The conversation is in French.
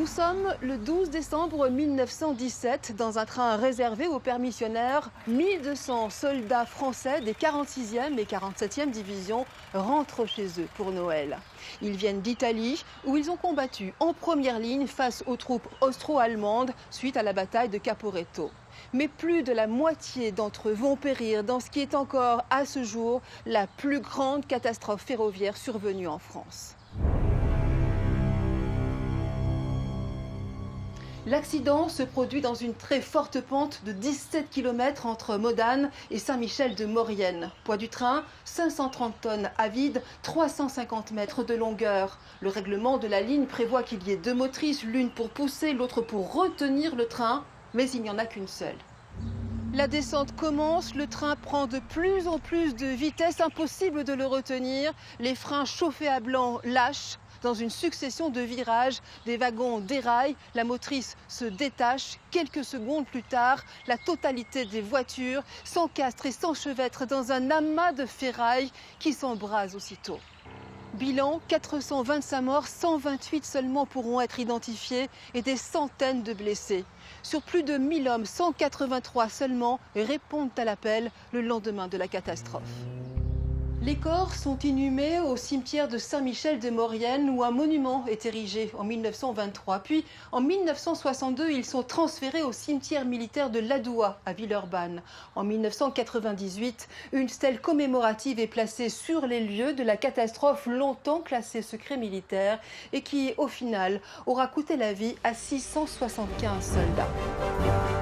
Nous sommes le 12 décembre 1917 dans un train réservé aux permissionnaires. 1200 soldats français des 46e et 47e divisions rentrent chez eux pour Noël. Ils viennent d'Italie où ils ont combattu en première ligne face aux troupes austro-allemandes suite à la bataille de Caporetto. Mais plus de la moitié d'entre eux vont périr dans ce qui est encore à ce jour la plus grande catastrophe ferroviaire survenue en France. L'accident se produit dans une très forte pente de 17 km entre Modane et Saint-Michel-de-Maurienne. Poids du train, 530 tonnes à vide, 350 mètres de longueur. Le règlement de la ligne prévoit qu'il y ait deux motrices, l'une pour pousser, l'autre pour retenir le train, mais il n'y en a qu'une seule. La descente commence, le train prend de plus en plus de vitesse, impossible de le retenir. Les freins chauffés à blanc lâchent. Dans une succession de virages, des wagons déraillent, la motrice se détache. Quelques secondes plus tard, la totalité des voitures s'encastrent et s'enchevêtrent dans un amas de ferraille qui s'embrase aussitôt. Bilan, 425 morts, 128 seulement pourront être identifiés et des centaines de blessés. Sur plus de 1000 hommes, 183 seulement répondent à l'appel le lendemain de la catastrophe. Les corps sont inhumés au cimetière de Saint-Michel-de-Maurienne où un monument est érigé en 1923. Puis en 1962, ils sont transférés au cimetière militaire de l'Adoua à Villeurbanne. En 1998, une stèle commémorative est placée sur les lieux de la catastrophe longtemps classée secret militaire et qui, au final, aura coûté la vie à 675 soldats.